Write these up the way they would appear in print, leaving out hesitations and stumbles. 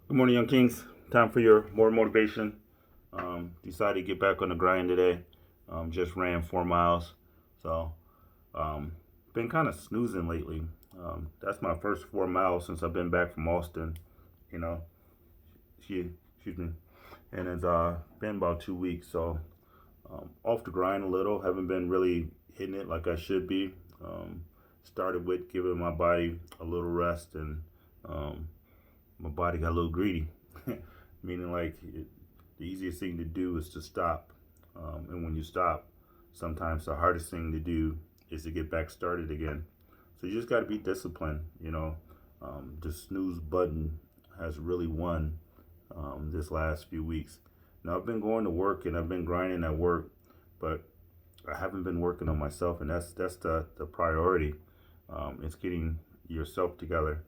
Good morning, Young Kings. Time for your more motivation. Decided to get back on the grind today. Just ran 4 miles. So, um, been kind of snoozing lately. That's my first 4 miles since I've been back from Austin. You know, excuse me. And it's been about 2 weeks. So, off the grind a little. Haven't been really hitting it like I should be. Um, Started with giving my body a little rest, and um, my body got a little greedy. Meaning, the easiest thing to do is to stop. And when you stop, sometimes the hardest thing to do is to get back started again. So you just got to be disciplined. The snooze button has really won this last few weeks. Now, I've been going to work and I've been grinding at work, but I haven't been working on myself, and that's the priority. It's getting yourself together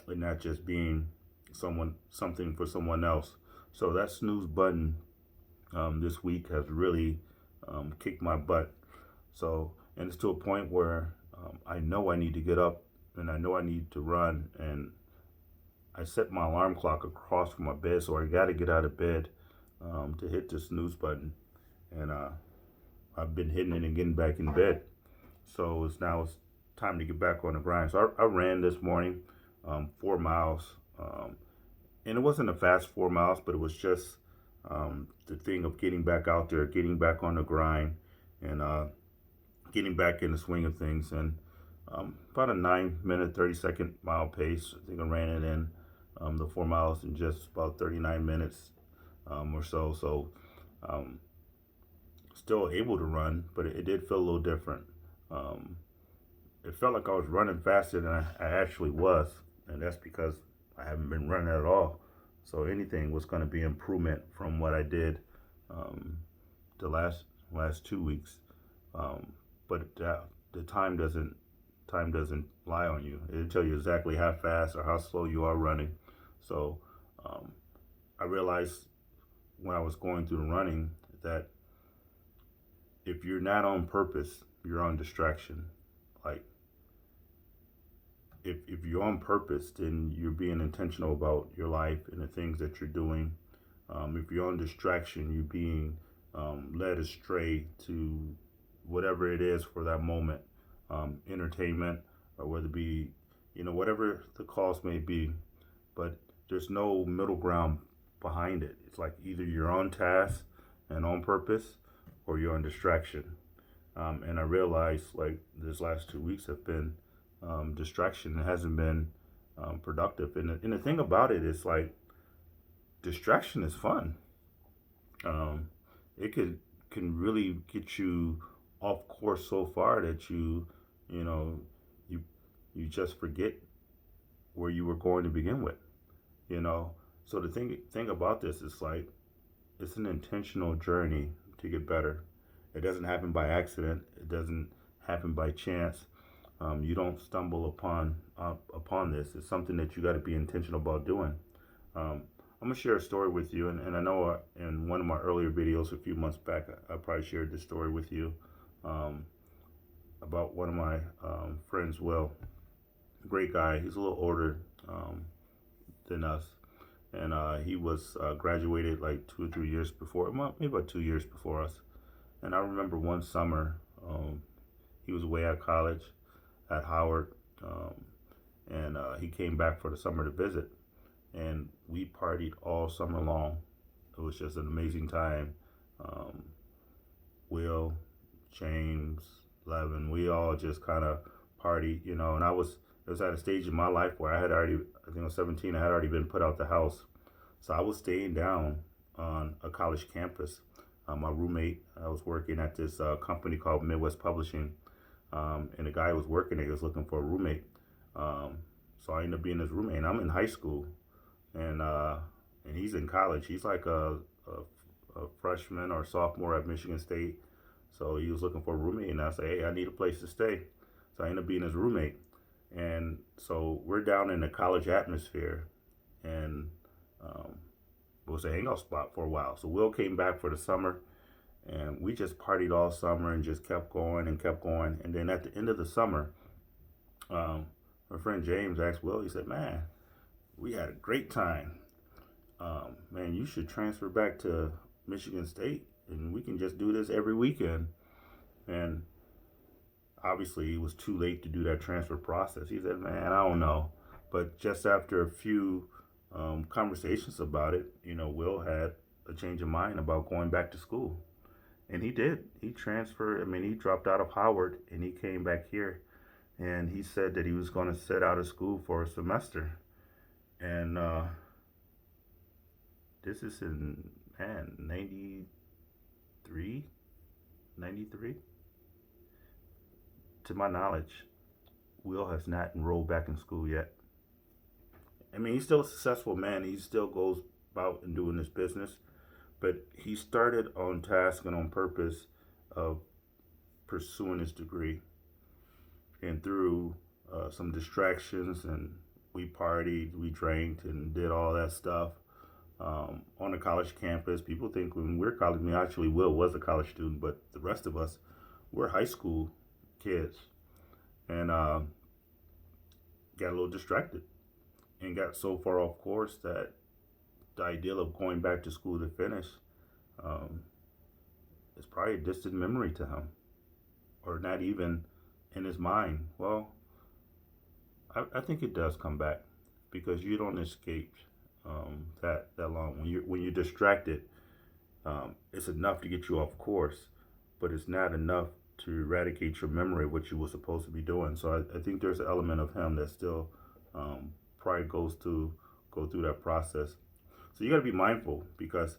and not just being something for someone else. So that snooze button this week has really kicked my butt. So, and it's to a point where I know I need to get up and I know I need to run, and I set my alarm clock across from my bed, so I got to get out of bed to hit the snooze button, and I've been hitting it and getting back in bed. So it's time to get back on the grind. So I ran this morning, 4 miles. And it wasn't a fast 4 miles, but it was just the thing of getting back out there, getting back on the grind, and getting back in the swing of things. And about a 9 minute, 30-second mile pace. I think I ran it in the 4 miles in just about 39 minutes or so. So um, still able to run, but it did feel a little different. Um, it felt like I was running faster than I actually was, and that's because I haven't been running at all. So anything was going to be improvement from what I did um, the last 2 weeks. Um, but the time doesn't lie on you. It'll tell you exactly how fast or how slow you are running. So um, I realized when I was going through the running that if you're not on purpose, you're on distraction. Like if you're on purpose, then you're being intentional about your life and the things that you're doing. If you're on distraction, you're being led astray to whatever it is for that moment, entertainment, or whether it be, whatever the cause may be. But there's no middle ground behind it. It's like either you're on task and on purpose, or you're on distraction. And I realized like this last 2 weeks have been distraction. It hasn't been productive. And the thing about it is like distraction is fun. Um, it can really get you off course so far that you know you you just forget where you were going to begin with. You know, so the thing about this is like it's an intentional journey to get better. It doesn't happen by accident. It doesn't happen by chance. You don't stumble upon this. It's something that you got to be intentional about doing. Um, I'm gonna share a story with you, and I know in one of my earlier videos a few months back, I probably shared this story with you um, about one of my friends. Will, great guy. He's a little older than us, and he was graduated like 2 or 3 years before, well, maybe about 2 years before us. And I remember one summer, he was away at college at Howard, and he came back for the summer to visit, and we partied all summer long. It was just an amazing time. Um, Will, James, Levin, we all just kind of partied, and it was at a stage in my life where I think I was 17, I had already been put out the house. So I was staying down on a college campus. My roommate, I was working at this company called Midwest Publishing, and the guy who was working there was looking for a roommate. So I ended up being his roommate, and I'm in high school, and and he's in college. He's like a freshman or sophomore at Michigan State. So he was looking for a roommate, and I said, "Hey, I need a place to stay." So I ended up being his roommate, and so we're down in the college atmosphere, and um, it was a hangout spot for a while. So Will came back for the summer, and we just partied all summer and just kept going and kept going. And then at the end of the summer, my friend James asked Will. He said, "Man, we had a great time." man, you should transfer back to Michigan State and we can just do this every weekend. And obviously, it was too late to do that transfer process. He said, man, I don't know. But just after a few conversations about it, Will had a change of mind about going back to school. And he did. He transferred. I mean, he dropped out of Howard and he came back here. And he said that he was going to sit out of school for a semester. And this is in, man, 93, 93. To my knowledge, Will has not enrolled back in school yet. I mean, he's still a successful man. He still goes about and doing his business, but he started on task and on purpose of pursuing his degree. And through some distractions, and we partied, we drank, and did all that stuff on the college campus. People think when we're college, I mean, actually, Will was a college student, but the rest of us, we're high school kids. And got a little distracted and got so far off course that the idea of going back to school to finish um, is probably a distant memory to him, or not even in his mind. Well, I think it does come back because you don't escape that long. When you're distracted, it's enough to get you off course, but it's not enough to eradicate your memory of what you were supposed to be doing. So I think there's an element of him that still probably go through that process. So you got to be mindful because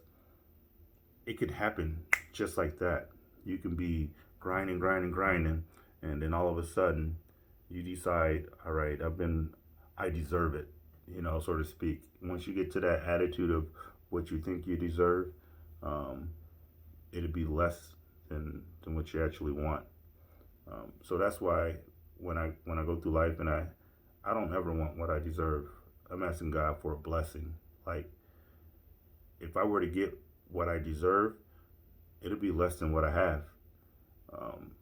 it could happen just like that. You can be grinding, grinding, grinding, and then all of a sudden you decide, all right, I deserve it, so to speak. Once you get to that attitude of what you think you deserve, um, it'll be less than what you actually want. So that's why when I go through life and I don't ever want what I deserve. I'm asking God for a blessing. Like if I were to get what I deserve, it'll be less than what I have. Um,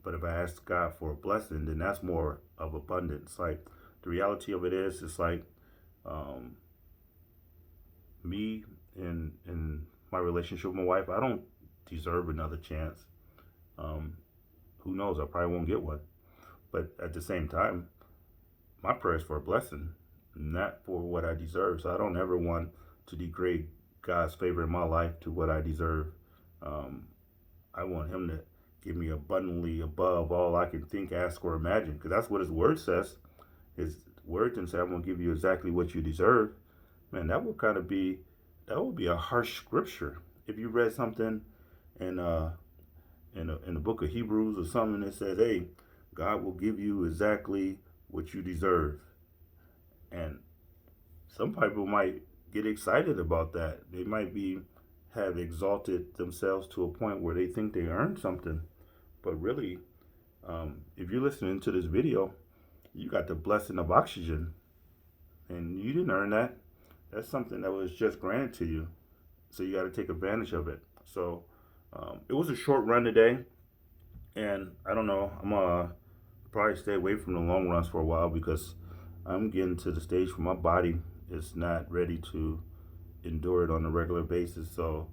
but if I ask God for a blessing, then that's more of abundance. Like the reality of it is, it's like um, me in my relationship with my wife. I don't deserve another chance. Um, who knows? I probably won't get one. But at the same time, my prayer is for a blessing, not for what I deserve. So I don't ever want to degrade God's favor in my life to what I deserve. Um, I want Him to give me abundantly above all I can think, ask, or imagine, because that's what His Word says. His Word didn't say, "I'm going to give you exactly what you deserve." Man, that would be a harsh scripture. If you read something in in the book of Hebrews or something that says, "Hey, God will give you exactly what you deserve," and some people might get excited about that. They might be have exalted themselves to a point where they think they earned something, but really, if you're listening to this video, you got the blessing of oxygen, and you didn't earn that. That's something that was just granted to you, so you got to take advantage of it. So it was a short run today, and I don't know. I'm gonna probably stay away from the long runs for a while because I'm getting to the stage where my body is not ready to endure it on a regular basis. So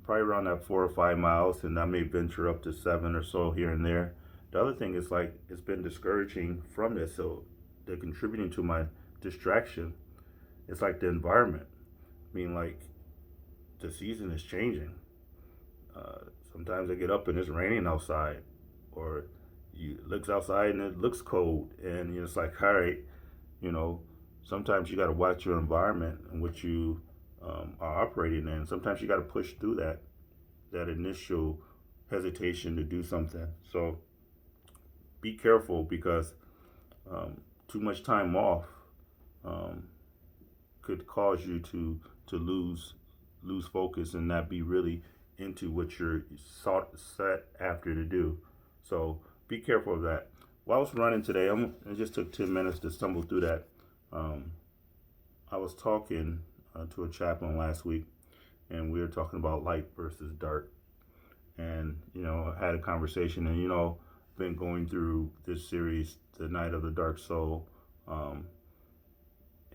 probably around that 4 or 5 miles, and I may venture up to 7 or so here and there. The other thing is like it's been discouraging from this, so they're contributing to my distraction. It's like the environment. I mean, like the season is changing. Uh, Sometimes I get up and it's raining outside, or you looks outside and it looks cold, and it's like, all right, you know, sometimes you got to watch your environment and what you are operating in. Sometimes you got to push through that initial hesitation to do something. So be careful because too much time off um, could cause you to lose focus and not be really into what you're set after to do. So be careful of that. While I was running today, it just took 10 minutes to stumble through that. Um, I was talking to a chaplain last week, and we were talking about light versus dark. And, I had a conversation, and, been going through this series, The Night of the Dark Soul.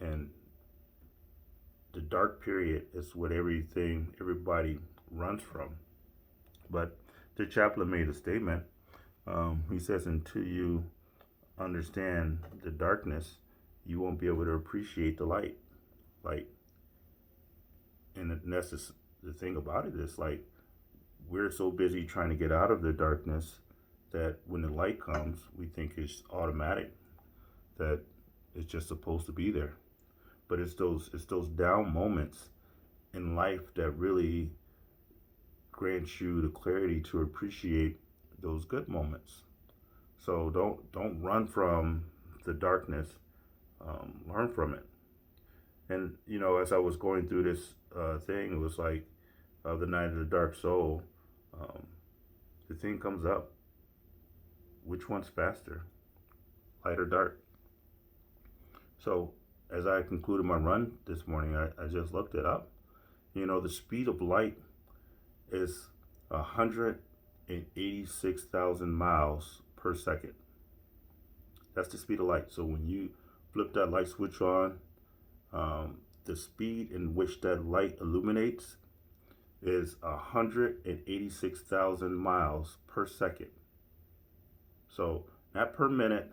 And the dark period is what everybody runs from. But the chaplain made a statement. He says, until you understand the darkness, you won't be able to appreciate the light. Like, and that's the thing about it is like we're so busy trying to get out of the darkness that when the light comes, we think it's automatic, that it's just supposed to be there. But it's those down moments in life that really grants you the clarity to appreciate those good moments. So don't run from the darkness. Learn from it. And as I was going through this thing, it was like the night of the dark soul. Um, the thing comes up. Which one's faster, light or dark? So as I concluded my run this morning, I just looked it up. The speed of light is 186,000 miles per second. That's the speed of light. So when you flip that light switch on, the speed in which that light illuminates is 186,000 miles per second. So not per minute,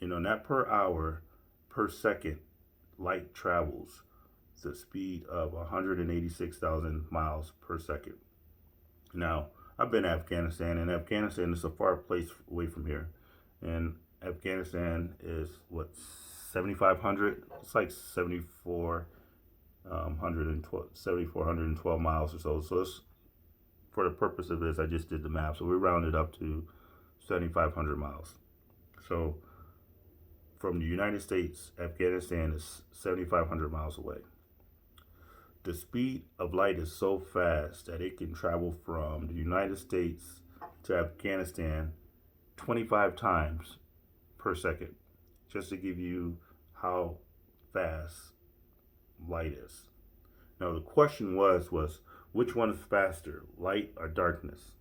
not per hour, per second, light travels the speed of 186,000 miles per second. Now, I've been to Afghanistan, and Afghanistan is a far place away from here. And Afghanistan is what, 7,500? It's like 7,412 miles or so. So it's, for the purpose of this, I just did the math. So we rounded up to 7,500 miles. So from the United States, Afghanistan is 7,500 miles away. The speed of light is so fast that it can travel from the United States to Afghanistan 25 times per second, just to give you how fast light is. Now the question was which one is faster, light or darkness?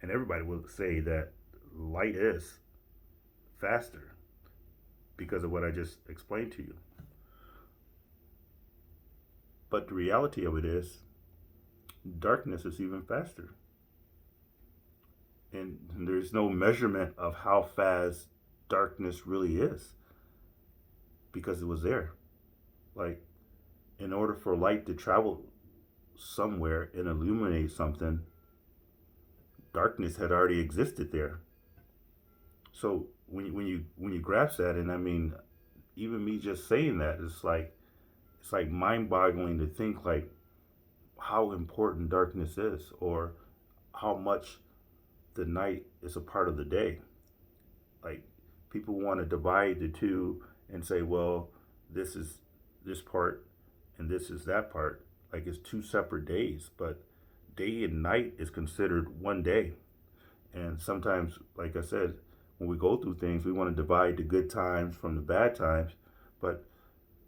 And everybody will say that light is faster because of what I just explained to you. But the reality of it is darkness is even faster. And there's no measurement of how fast darkness really is because it was there. Like, in order for light to travel somewhere and illuminate something, darkness had already existed there. So when you grasp that, and I mean, even me just saying that, it's like mind-boggling to think like how important darkness is, or how much the night is a part of the day. Like, people want to divide the two and say, well, this is this part and this is that part, like it's two separate days. But day and night is considered one day. And sometimes, like I said, when we go through things, we want to divide the good times from the bad times. But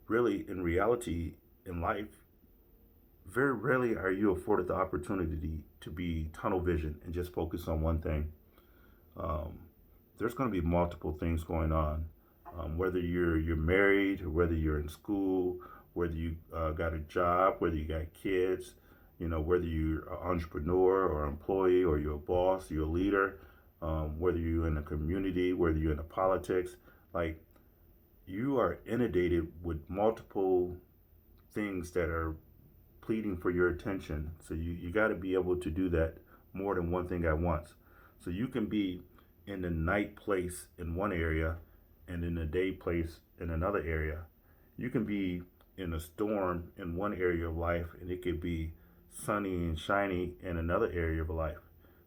really, in reality, in life, very rarely are you afforded the opportunity to be tunnel vision and just focus on one thing. There's going to be multiple things going on, whether you're married, or whether you're in school, whether you got a job, whether you got kids, whether you're an entrepreneur or employee, or you're a boss, you're a leader, whether you're in a community, whether you're in a politics, like, you are inundated with multiple things that are pleading for your attention. So you got to be able to do that more than one thing at once. So you can be in the night place in one area and in the day place in another area. You can be in a storm in one area of life, and it could be sunny and shiny in another area of life.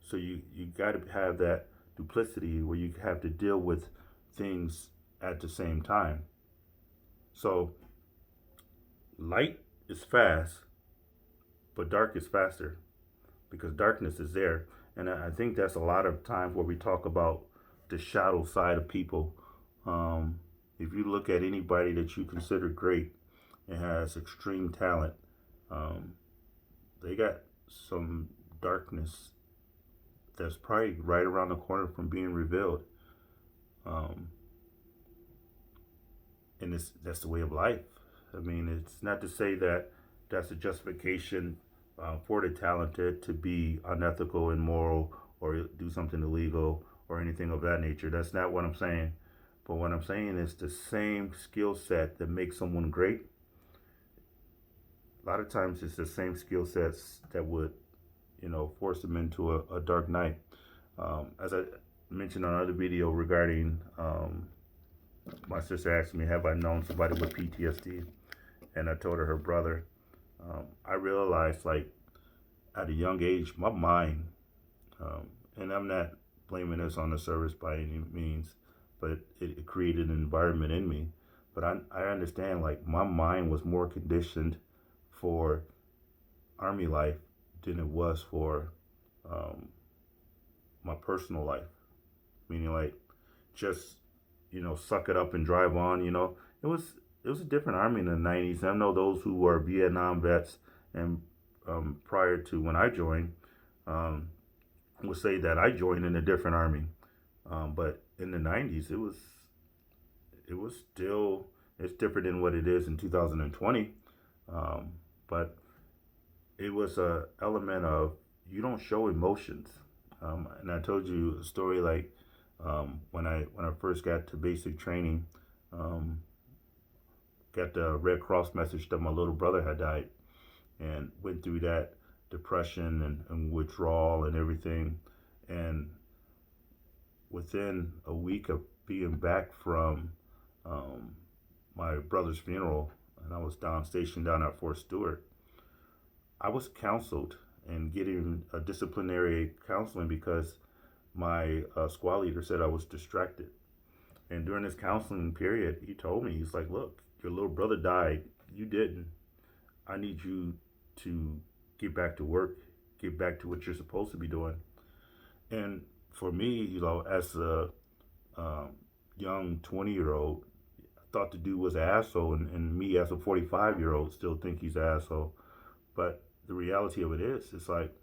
So you got to have that duplicity where you have to deal with things at the same time. So light is fast, but dark is faster because darkness is there. And I think that's a lot of times where we talk about the shadow side of people. If you look at anybody that you consider great and has extreme talent, they got some darkness that's probably right around the corner from being revealed. And that's the way of life. I mean, it's not to say that that's a justification for the talented to be unethical, immoral, or do something illegal or anything of that nature. That's not what I'm saying. But what I'm saying is the same skill set that makes someone great. A lot of times it's the same skill sets that would, force them into a dark night. As I mentioned on another video regarding my sister asked me, have I known somebody with PTSD? And I told her brother. I realized, like, at a young age, my mind, and I'm not blaming this on the service by any means, but it created an environment in me. But I understand, like, my mind was more conditioned for Army life than it was for um, my personal life. Meaning, like, just, suck it up and drive on, it was a different Army in the 90s. I know those who were Vietnam vets and prior to when I joined um, would say that I joined in a different Army. But in the 90s, it was still, it's different than what it is in 2020. Um, but it was a element of you don't show emotions. And I told you a story, like, when I first got to basic training, um, got the Red Cross message that my little brother had died, and went through that depression and withdrawal and everything. And within a week of being back from um, my brother's funeral, and I was stationed down at Fort Stewart, I was counseled and getting a disciplinary counseling because my squad leader said I was distracted. And during this counseling period, he told me, he's like, look, your little brother died. You didn't. I need you to get back to work, get back to what you're supposed to be doing. And for me, as a um, young 20-year-old, I thought the dude was an asshole, and me as a 45-year-old still think he's an asshole. But the reality of it is, it's like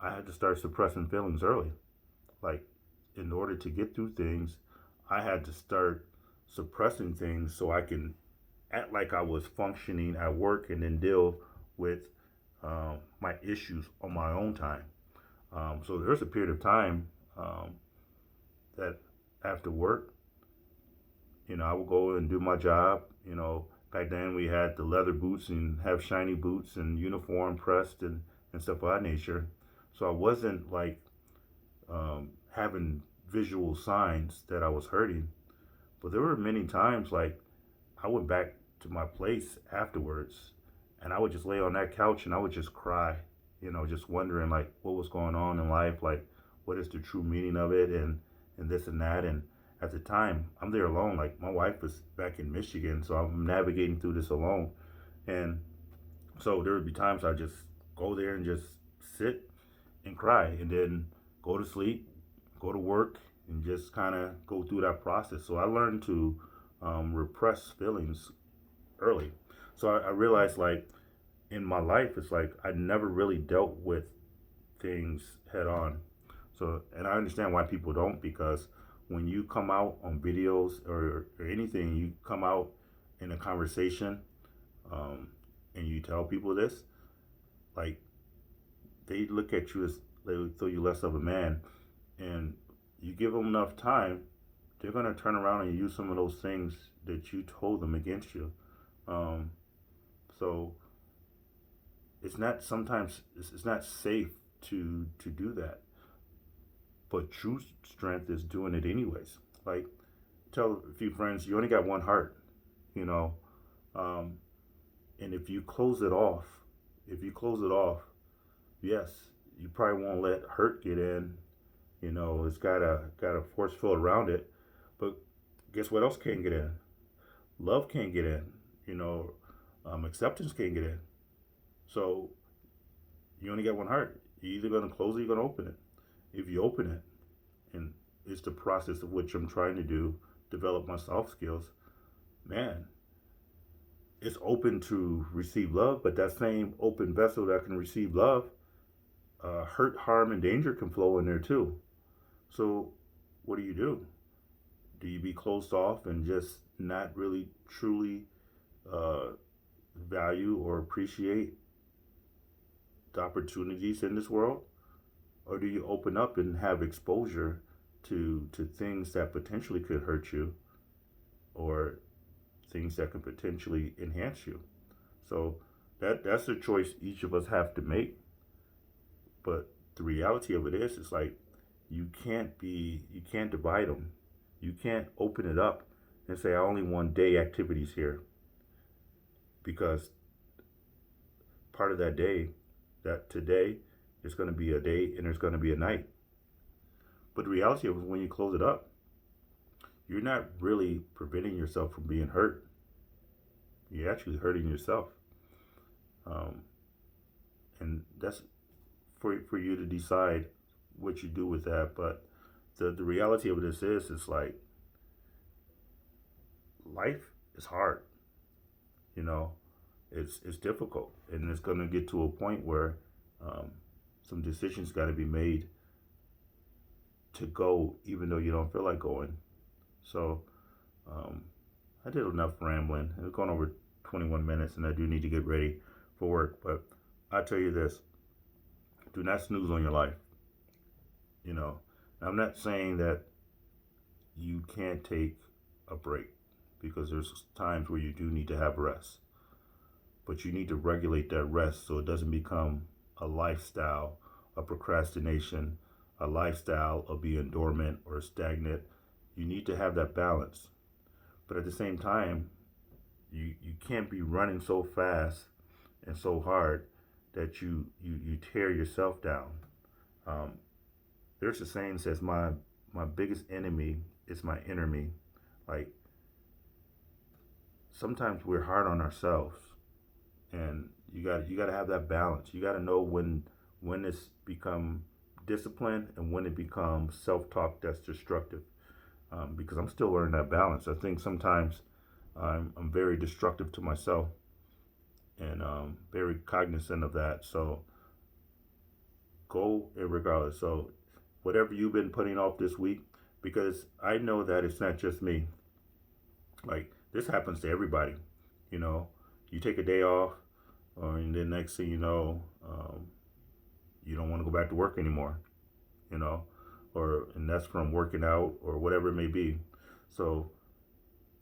I had to start suppressing feelings early. Like, in order to get through things, I had to start suppressing things so I can act like I was functioning at work and then deal with my issues on my own time. So there's a period of time that after work, I would go and do my job. Back then we had the leather boots and have shiny boots and uniform pressed and stuff of that nature. So I wasn't like having visual signs that I was hurting. But there were many times, like, I went back to my place afterwards and I would just lay on that couch and I would just cry, just wondering, like, what was going on in life, like, what is the true meaning of it, and this and that. And at the time, I'm there alone. Like, my wife was back in Michigan, so I'm navigating through this alone. And so there would be times I just go there and just sit and cry and then go to sleep, go to work, and just kind of go through that process. So I learned to repress feelings early. So I realized, like, in my life, it's like I never really dealt with things head on. So, and I understand why people don't, because when you come out on videos or anything, you come out in a conversation um, and you tell people this, like, they look at you as they throw you less of a man. And you give them enough time, they're going to turn around and use some of those things that you told them against you. Um, so it's not, sometimes it's not safe to do that. But true strength is doing it anyways. Like, tell a few friends, you only got one heart, you know. Um, and if you close it off, yes, you probably won't let hurt get in. It's got a force field around it. But guess what else can't get in? Love can't get in. Acceptance can't get in. So you only got one heart. You're either gonna close it or you're gonna open it. If you open it, and it's the process of which I'm trying to do, develop my soft skills, man, it's open to receive love, but that same open vessel that can receive love, hurt, harm, and danger can flow in there too. So what do? Do you be closed off and just not really truly uh, value or appreciate the opportunities in this world? Or do you open up and have exposure to things that potentially could hurt you or things that could potentially enhance you? So that's a choice each of us have to make. But the reality of it is, it's like you can't divide them. You can't open it up and say I only want day activities here, because part of that day, that today is going to be a day and there's going to be a night. But the reality of it is, when you close it up, you're not really preventing yourself from being hurt. You're actually hurting yourself. Um, and that's for you to decide what you do with that. But the reality of this is, it's like life is hard. You know, it's difficult, and it's going to get to a point where um, some decisions got to be made to go, even though you don't feel like going. So um, I did enough rambling. It's gone over 21 minutes, and I do need to get ready for work. But I tell you this: do not snooze on your life. You know, I'm not saying that you can't take a break, because there's times where you do need to have rest, but you need to regulate that rest so it doesn't become a lifestyle of procrastination, a lifestyle of being dormant or stagnant. You need to have that balance. But at the same time, you can't be running so fast and so hard that you tear yourself down. Um, there's a saying that says, my biggest enemy is my inner me. Like, sometimes we're hard on ourselves, and you got to have that balance. You got to know when it's become discipline and when it becomes self-talk that's destructive. Because I'm still learning that balance. I think sometimes I'm very destructive to myself, and very cognizant of that. So go regardless. So whatever you've been putting off this week, because I know that it's not just me. Like, this happens to everybody. You know, you take a day off, and then next thing you know, you don't want to go back to work anymore. You know, and that's from working out or whatever it may be. So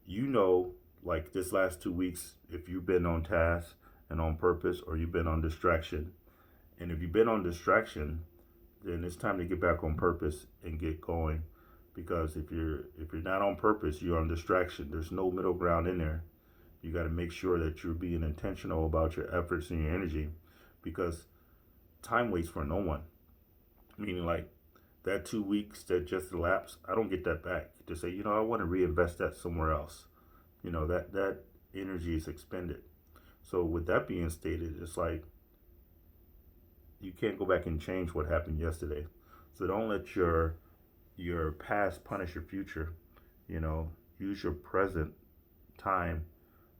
you know, like this last 2 weeks, if you've been on task and on purpose, or you've been on distraction. And if you've been on distraction, then it's time to get back on purpose and get going. Because if you're not on purpose, you're on distraction. There's no middle ground in there. You got to make sure that you're being intentional about your efforts and your energy, because time waits for no one. Meaning, like, that 2 weeks that just elapsed, I don't get that back to say, I want to reinvest that somewhere else. That energy is expended. So with that being stated, it's like you can't go back and change what happened yesterday. So don't let your past punish your future. Use your present time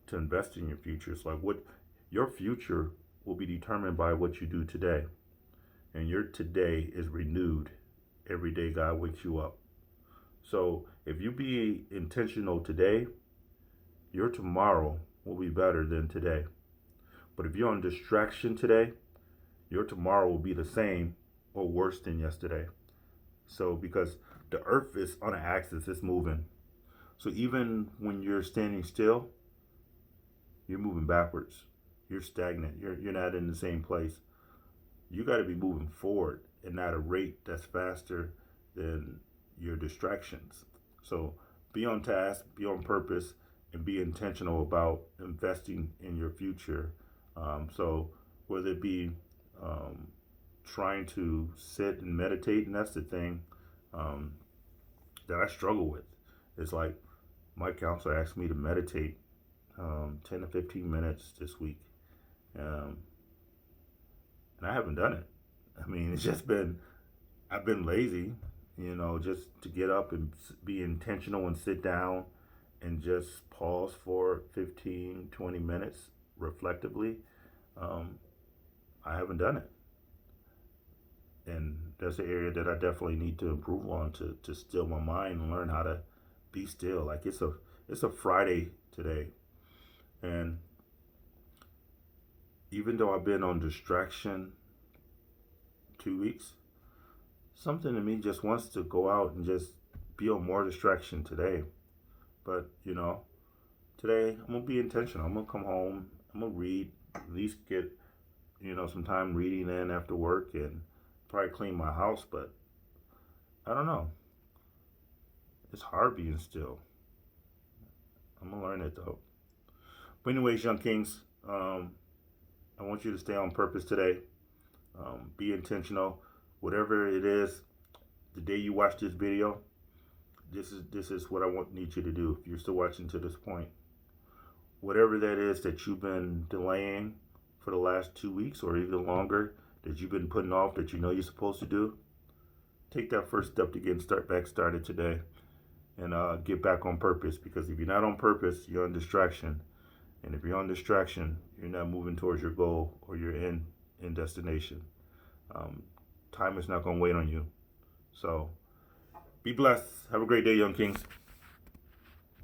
to invest in your future. It's like, what your future will be determined by what you do today. And your today is renewed every day God wakes you up. So if you be intentional today, your tomorrow will be better than today. But if you're on distraction today, your tomorrow will be the same or worse than yesterday. So because the earth is on an axis, it's moving. So even when you're standing still, you're moving backwards. You're stagnant. You're not in the same place. You got to be moving forward, and at a rate that's faster than your distractions. So be on task, be on purpose, and be intentional about investing in your future. So whether it be trying to sit and meditate, and that's the thing um, that I struggle with. It's like my counselor asked me to meditate 10 to 15 minutes this week. Um, and I haven't done it. I mean, I've been lazy, just to get up and be intentional and sit down and just pause for 15, 20 minutes reflectively. Um, I haven't done it. And that's an area that I definitely need to improve on, to still my mind and learn how to be still. Like, it's a Friday today. And even though I've been on distraction 2 weeks, something in me just wants to go out and just be on more distraction today. But today I'm gonna be intentional. I'm gonna come home. I'm gonna read. At least get some time reading in after work, and probably clean my house. But I don't know. It's hard being still. I'm gonna learn it though. But anyways, young kings, I want you to stay on purpose today. Be intentional. Whatever it is, the day you watch this video, this is what need you to do. If you're still watching to this point, whatever that is that you've been delaying for the last 2 weeks or even longer, that you've been putting off, that you're supposed to do, take that first step to get started today, and get back on purpose. Because if you're not on purpose, you're on distraction, and if you're on distraction, you're not moving towards your goal or your end destination. Time is not going to wait on you. So be blessed. Have a great day, young kings.